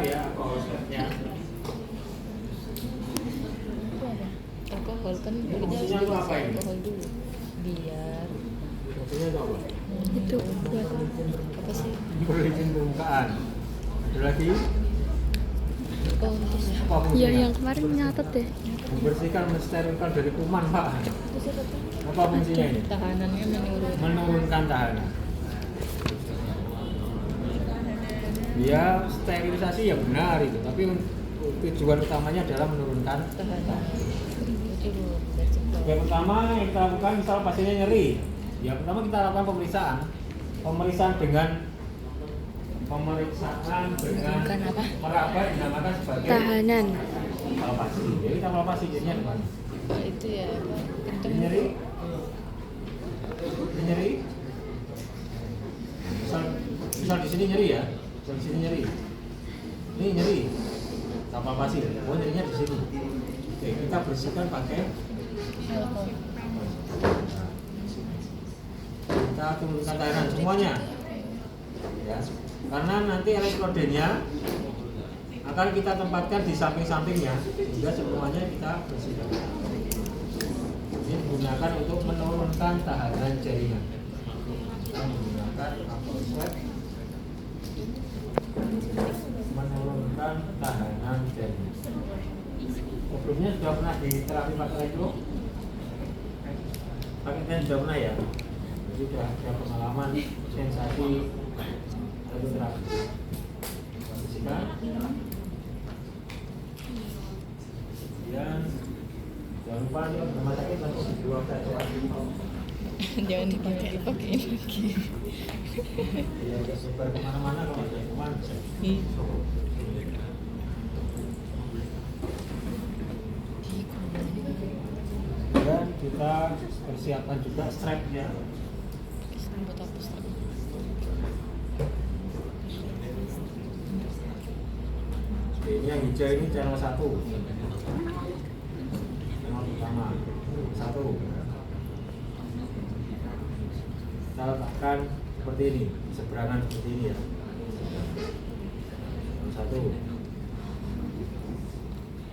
ya alkohol swabnya. Alkohol kan kita Fungsinya itu apa ini? alkohol dulu biar Maksudnya itu apa? Itu buat apa sih? Berizin permukaan. Ada lagi? Oh terus Apa ya fungsinya? yang kemarin nyatet deh. Membersihkan, mensterilkan dari kuman, Pak. Apa fungsinya ini? tahanannya Menurunkan tahanan. Ya sterilisasi ya benar itu, tapi tujuan utamanya adalah menurunkan tahanan. Itu yang pertama yang kita lakukan misal pasiennya nyeri, ya pertama kita lakukan pemeriksaan dengan Bukan apa? meraba yang dinamakan sebagai Tahanan. palpasi. Jadi kita palpasi jadinya di mana? itu ya apa? Kenceng. Ini nyeri, ini nyeri. Misal di sini nyeri ya, misal di sini nyeri. Ini nyeri, kita palpasi. Oh nyerinya di sini. Oke, kita bersihkan pakai Alkohol. kita turunkan tahanan semuanya ya, karena nanti elektrodenya akan kita tempatkan di samping-sampingnya sehingga semuanya kita bersihkan. Ini digunakan untuk menurunkan tahanan jaringan. Kita menggunakan alkohol swab menurunkan tahanan jaringan. Sebelumnya sudah pernah di terapi pakai elektro? Pakainya sudah pernah ya? Jadi sudah ada pengalaman sensasi elektroterapi. Bersihkan. Kemudian jangan lupa nih rumah sakit langsung dibuang saja. Jangan dipakai lagi. Ya, sebar kemana-mana kalau ada kuman. Dan kita persiapkan juga strapnya. Buat apa sih? Ini yang hijau ini channel 1. Channel pertama 1. Kita letakkan seperti ini, seberangan seperti ini ya. Channel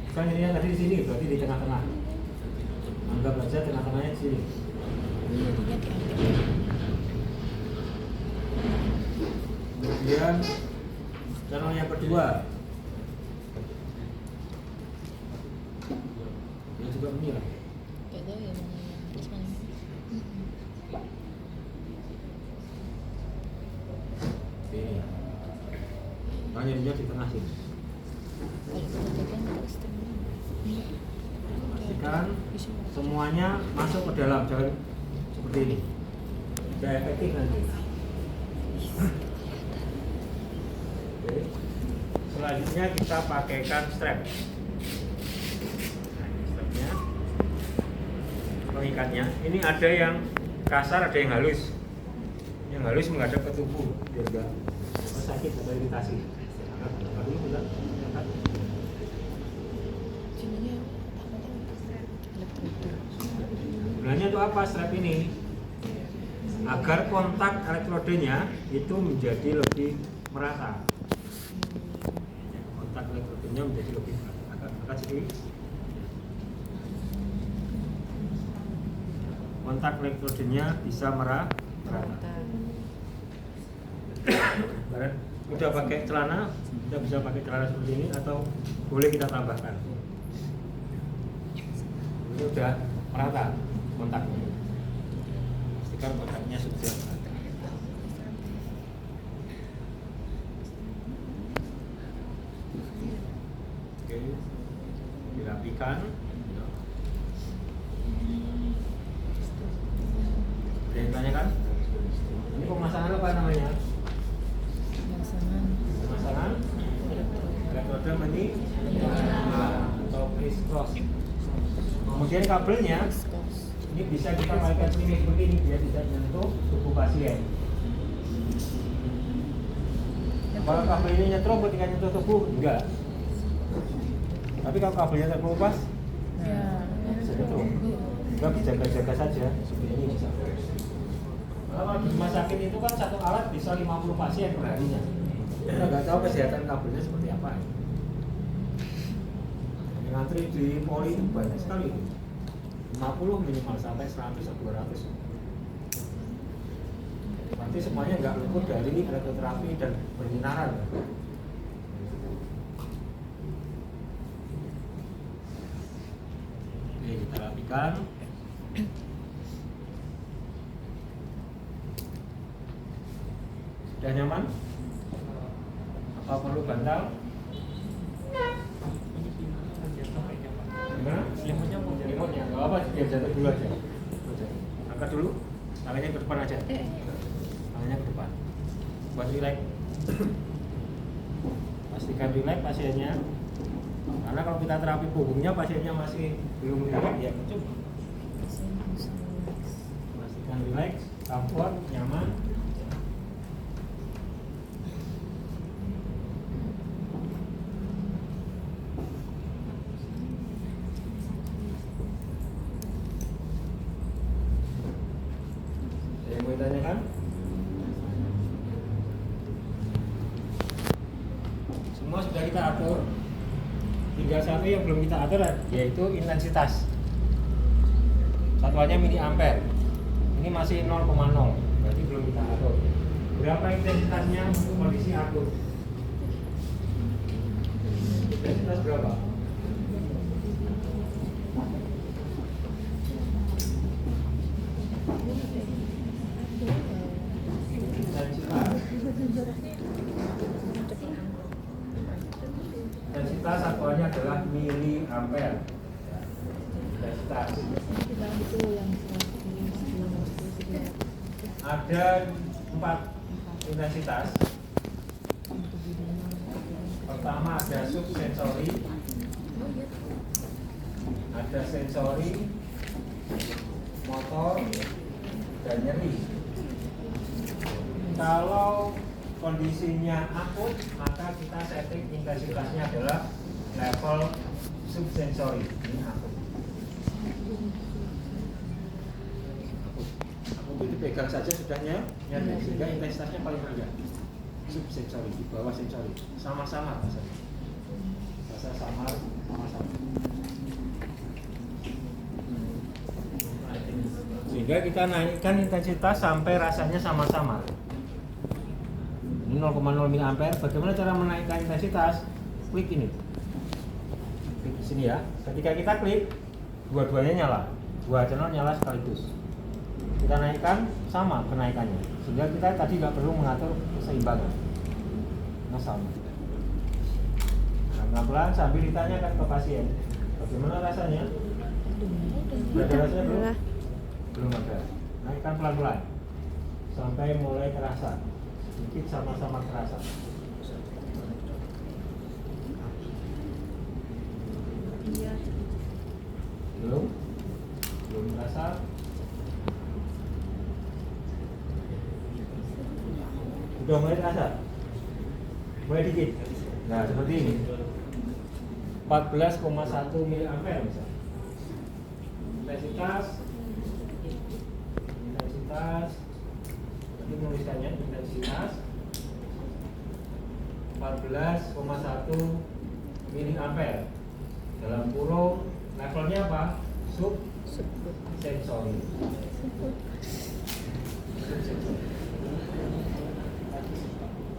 1. Kan ini yang tadi di sini, berarti di tengah-tengah. Anggap aja tengah-tengahnya di sini. Kemudian channel yang kedua. Ini juga ini lah. Gak tahu ya mana yang terus mana. Ini. Hanya dia di tengah sini. Kalau kita kan terus tengah. Pastikan semuanya masuk ke dalam, jangan seperti ini. Tidak efektif nanti. Oke. Selanjutnya kita pakaikan strap. Nah, ini strapnya. Pengikatnya. Ini ada yang kasar, ada yang halus. Yang halus menghadap ke tubuh biar enggak sakit atau iritasi. Lalu kita angkat. Gunanya itu apa strap ini? Agar kontak elektrodenya itu menjadi lebih merata. Kontak elektrodenya menjadi lebih merata. Angkat sedikit. Kontak elektrodenya bisa merata. Karena udah pakai celana, kita bisa pakai celana seperti ini atau boleh kita tambahkan. Ini udah merata kontaknya. Pastikan kontaknya sudah merata. Oke, dirapikan. Ada yang tanyakan? Ini pemasangan apa namanya? Pemasangan elektroda mani atau crisscross. Kemudian kabelnya ini bisa kita mainkan sini seperti ini biar tidak menyentuh tubuh pasien. Kalau kabelnya nyetrum ketika nyentuh tubuh enggak. Tapi kalau kabelnya terkelupas, bisa nyetrum. Kita berjaga-jaga saja seperti ini bisa. Kalau di rumah sakit itu kan satu alat bisa 50 pasien perharinya. Kita nggak tahu kesehatan kabelnya seperti apa. Yang ngantri di poli itu banyak sekali, 50 minimal sampai 100 atau 200. Nanti semuanya nggak luput dari elektroterapi dan penyinaran. Oke, kita rapikan. Sudah nyaman? Apa perlu bantal? Gimana? Selimutnya nggak apa, biar jatuh dulu aja. Angkat dulu, tangannya ke depan aja. Tangannya ke depan. Buat relax. Pastikan relax pasiennya. Karena kalau kita terapi punggungnya, pasiennya masih belum relax, ya coba. Pastikan relax, comfort, nyaman. Yang mau ditanyakan? Semua sudah kita atur. Tinggal satu yang belum kita atur, yaitu intensitas. Satuannya mili ampere. Ini masih 0,0, berarti belum kita atur. Berapa intensitasnya kondisi akut? Intensitas berapa? Intensitas satuannya adalah mili ampere. Intensitas. Ada 4 intensitas. Pertama ada subsensori, ada sensori, motor, dan nyeri. Kalau kondisinya akut, maka kita setting intensitasnya adalah level subsensori. Ini akut. Akut itu dipegang saja sudahnya, sehingga intensitasnya paling rendah. Subsensori, di bawah sensori, sama-sama rasanya. Rasa samar, sama-sama. Sehingga kita naikkan intensitas sampai rasanya sama-sama. Ini 0,0 mA. Bagaimana cara menaikkan intensitas? Klik ini. Klik di sini ya. Ketika kita klik, dua-duanya nyala. Dua channel nyala sekaligus. Kita naikkan sama kenaikannya. Sehingga kita tadi nggak perlu mengatur keseimbangan. Nah, sama. Nah, pelan-pelan sambil ditanyakan ke pasien, bagaimana rasanya? Ada rasanya belum? Belum ada. Naikkan pelan-pelan sampai mulai terasa. Sedikit sama-sama terasa. Belum? Belum terasa? Sudah mulai terasa? Mulai dikit? Nah, seperti ini 14,1 mA misalnya. Intensitas ini tulisannya intensitas 14,1 mA. Dalam kurung levelnya apa? Subsensori.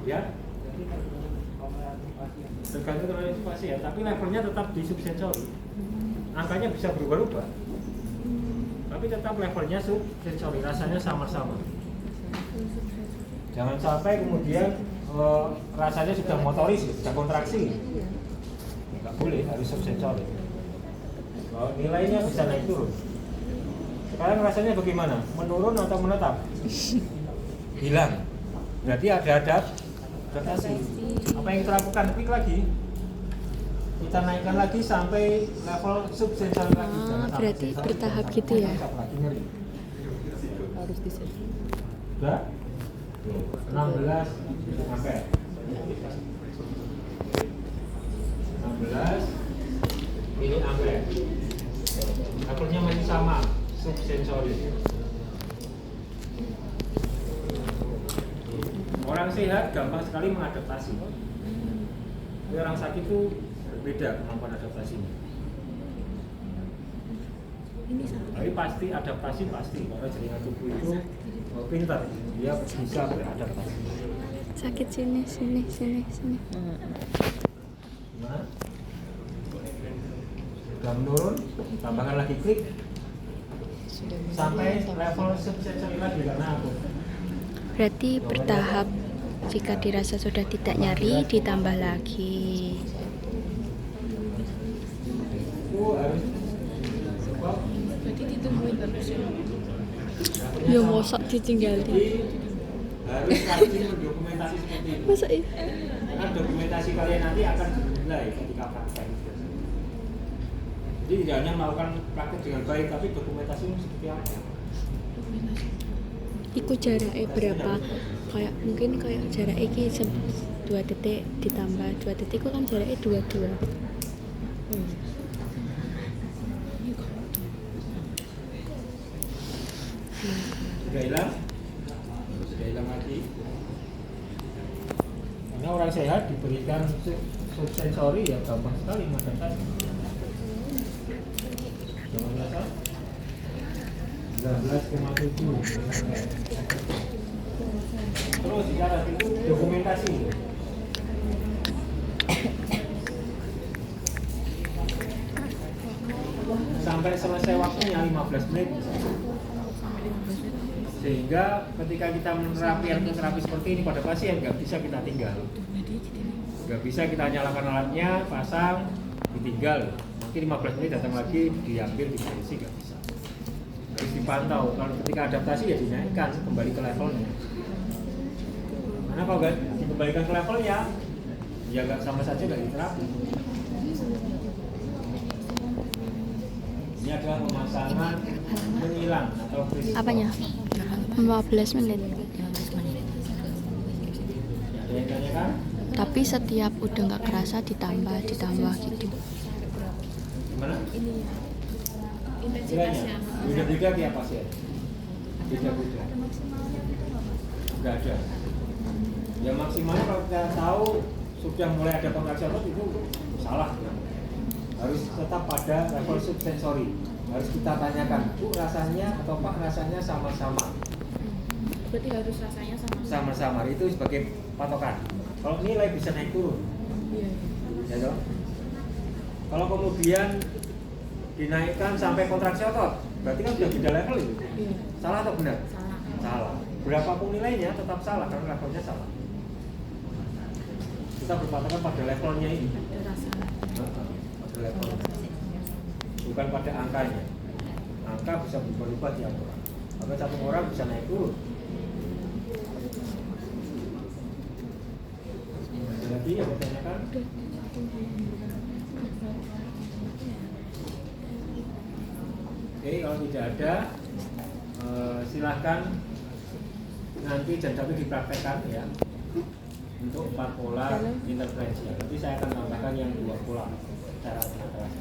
Ya, tergantung kondisi pasien, tapi levelnya tetap di subsensori. Angkanya bisa berubah-ubah, tapi tetap levelnya subsensori, rasanya sama-sama. Jangan sampai kemudian rasanya sudah motoris, sudah kontraksi. Nggak boleh, harus subsensori. Nilainya bisa naik turun. Sekarang rasanya bagaimana? Menurun atau menetap? Hilang. Berarti ada adaptasi. Apa yang kita lakukan? Klik lagi. Kita naikkan lagi sampai level subsensori lagi. Berarti bertahap gitu ya? Harus di set. Sudah? 16 ampere. 16 mili ampere. Levelnya masih sama, subsensori. Orang Orang sehat gampang sekali mengadaptasi. Tapi orang sakit itu berbeda kemampuan adaptasinya. Tapi pasti adaptasi pasti, karena jaringan tubuh itu pintar, dia bisa beradaptasi. Sakit sini. Nah, sudah menurun, tambahkan lagi klik Sudah sampai menurun, level subsensori lagi karena apa? Berarti bertahap. Jika dirasa sudah tidak nyari, ditambah lagi. Itu harus Berarti ditungguin terus ya. Ya mosok ditinggali. jadi harus rajin mendokumentasi seperti itu. Masa iya? Karena dokumentasi kalian nanti akan dinilai ketika praktek. Jadi tidak hanya melakukan praktek dengan baik, tapi dokumentasi seperti apa? Iku jaraknya berapa? Kayak mungkin kayak jarak iki 2 detik ditambah 2 detik itu kan jaraknya 22. Sudah hilang? Sudah hilang lagi. Karena orang sehat diberikan subsensori ya gampang sekali mengadaptasi. Jangan lupa 19,7. Terus bicara itu dokumentasi. Sampai selesai waktunya 15 menit. Sehingga ketika kita menerapi terapi seperti ini pada pasien nggak bisa kita tinggal, nggak bisa kita nyalakan alatnya, pasang, ditinggal. Nanti 15 menit datang lagi diambil, diberisi, nggak bisa. Harus dipantau. Kalau ketika adaptasi ya dinaikkan kembali ke levelnya. Karena kalau nggak dikembalikan ke levelnya, ya nggak sama saja nggak diterapi. Ini adalah pemasangan penyilang atau krisis. Apanya? 15 menit. Ada yang tanyakan? Tapi setiap udah nggak kerasa ditambah gitu. Gimana? Nilainya beda-beda tiap pasien. Beda-beda. Nggak ada. Ya maksimalnya kalau kita tahu sudah mulai ada kontraksi otot itu salah. Harus tetap pada level subsensori. Harus kita tanyakan, Bu rasanya atau Pak rasanya sama-sama. Berarti harus rasanya Sama-sama itu sebagai patokan. Kalau nilai bisa naik turun. Iya. Ya toh? Kalau kemudian dinaikkan sampai kontraksi otot, berarti kan sudah beda level itu. Iya. Salah atau benar? Salah. Salah. Berapapun nilainya tetap salah karena levelnya salah. Kita berpatokan pada levelnya ini. Ada rasa. Pada level. Bukan pada angkanya. Angka bisa berubah-ubah tiap orang. Maka satu orang bisa naik turun. Ada lagi yang bertanyakan? Oke, kalau tidak ada, silahkan nanti jam 1 dipraktekkan ya untuk 4 pola interferensial. Tapi saya akan tambahkan yang 2 pola cara penataran.